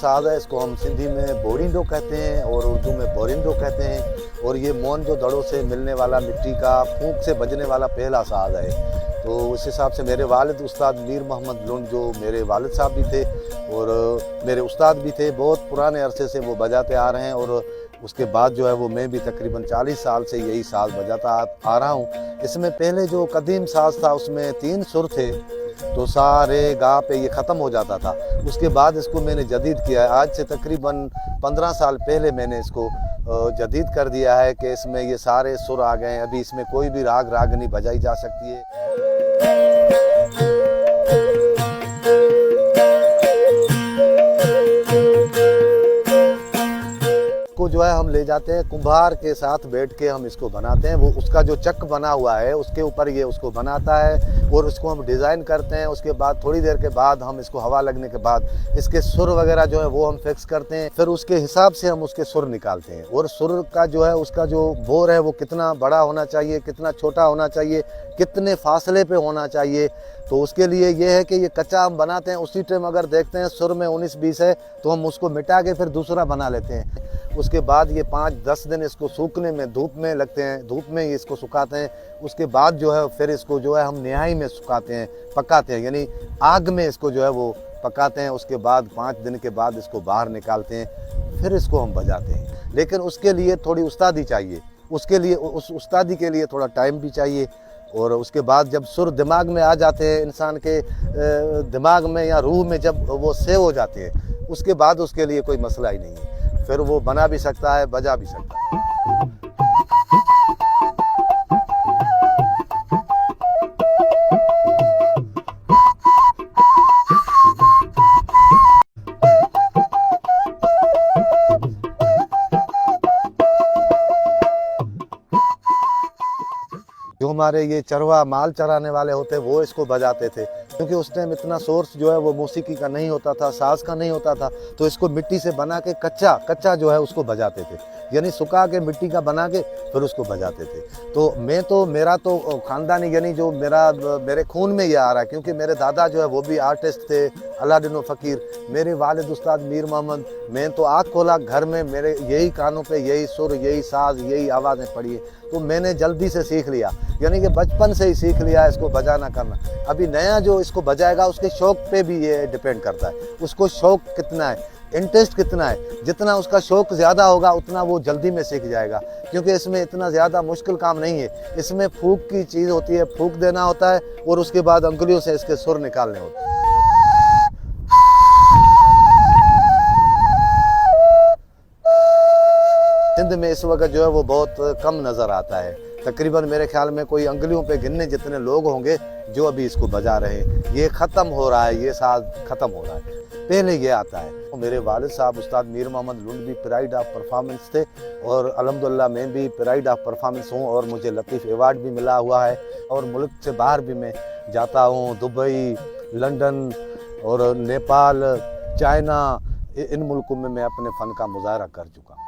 साज है, इसको हम सिंधी में बोरिंडो कहते हैं और उर्दू में बोरिंडो कहते हैं। और ये मोन जो दड़ों से मिलने वाला मिट्टी का फूंक से बजने वाला पहला साज है। तो उस हिसाब से मेरे वालिद उस्ताद मीर मोहम्मद लुंड, जो मेरे वालिद साहब भी थे और मेरे उस्ताद भी थे, बहुत पुराने अरसे से वो बजाते आ रहे हैं। और उसके बाद जो है वो मैं भी तकरीबन 40 साल से यही साज बजाता आ रहा हूँ। इसमें पहले जो कदीम साज था उसमें 3 सुर थे, तो सा रे गा पे ये ख़त्म हो जाता था। उसके बाद इसको मैंने जदीद किया है। आज से तकरीबन 15 साल पहले मैंने इसको जदीद कर दिया है कि इसमें ये सारे सुर आ गए हैं। अभी इसमें कोई भी रागनी बजाई जा सकती है। को जो है हम ले जाते हैं कुम्हार के साथ बैठ के हम इसको बनाते हैं। वो उसका जो चक बना हुआ है उसके ऊपर ये उसको बनाता है और उसको हम डिज़ाइन करते हैं। उसके बाद थोड़ी देर के बाद हम इसको हवा लगने के बाद इसके सुर वगैरह जो है वो हम फिक्स करते हैं। फिर उसके हिसाब से हम उसके सुर निकालते हैं। और सुर का जो है उसका जो बोर है वो कितना बड़ा होना चाहिए, कितना छोटा होना चाहिए, कितने फासले पे होना चाहिए, तो उसके लिए ये है कि ये कच्चा हम बनाते हैं। उसी टाइम अगर देखते हैं सुर में 19-20 है तो हम उसको मिटा के फिर दूसरा बना लेते हैं। उसके बाद ये 5-10 दिन इसको सूखने में धूप में लगते हैं, धूप में ही इसको सुखाते हैं। उसके बाद जो है फिर इसको जो है हम निहाई में सुखाते हैं, पकाते हैं, यानी आग में इसको जो है वो पकाते हैं। उसके बाद 5 दिन के बाद इसको बाहर निकालते हैं, फिर इसको हम बजाते हैं। लेकिन उसके लिए थोड़ी उस्तादी चाहिए, उसके लिए उस उस्तादी के लिए थोड़ा टाइम भी चाहिए। और उसके बाद जब सुर दिमाग में आ जाते हैं, इंसान के दिमाग में या रूह में जब वो सेव हो जाते हैं, उसके बाद उसके लिए कोई मसला ही नहीं है। फिर वो बना भी सकता है, बजा भी सकता है। जो हमारे ये चरवा माल चराने वाले होते हैं वो इसको बजाते थे, क्योंकि उस टाइम इतना सोर्स जो है वो मौसीकी का नहीं होता था, साज का नहीं होता था। तो इसको मिट्टी से बना के कच्चा जो है उसको बजाते थे, यानी सुखा के मिट्टी का बना के फिर उसको बजाते थे। तो मेरा तो ख़ानदानी, यानी जो मेरे खून में ये आ रहा है, क्योंकि मेरे दादा जो है वो भी आर्टिस्ट थे, अलादीन फ़कीर। मेरे वालिद उस्ताद मीर मोहम्मद, मैं तो आँख खोला घर में मेरे यही कानों पे यही सुर, यही साज, यही आवाज़ें पड़ी है। तो मैंने जल्दी से सीख लिया, यानी कि बचपन से ही सीख लिया इसको बजाना करना। अभी नया जो इसको बजाएगा उसके शौक़ पे भी ये डिपेंड करता है, उसको शौक़ कितना है, इंटरेस्ट कितना है। जितना उसका शौक़ ज़्यादा होगा उतना वो जल्दी में सीख जाएगा, क्योंकि इसमें इतना ज़्यादा मुश्किल काम नहीं है। इसमें फूंक की चीज़ होती है, फूंक देना होता है और उसके बाद अंगुलियों से इसके सुर निकालने होते हैं। सिंध में इस वक्त जो है वो बहुत कम नज़र आता है। तकरीबन मेरे ख्याल में कोई अंगुलियों पे गिनने जितने लोग होंगे जो अभी इसको बजा रहे हैं। ये ख़त्म हो रहा है, ये साज ख़त्म हो रहा है, पहले ये आता है। मेरे वालिद साहब उस्ताद मीर मोहम्मद लुंड भी प्राइड ऑफ परफॉर्मेंस थे और अल्हम्दुलिल्लाह मैं भी प्राइड ऑफ परफॉर्मेंस हूँ और मुझे लतीफ़ अवार्ड भी मिला हुआ है। और मुल्क से बाहर भी मैं जाता हूँ, दुबई, लंदन और नेपाल, चाइना, इन मुल्कों में मैं अपने फ़न का मुज़ाहरा कर चुका हूँ।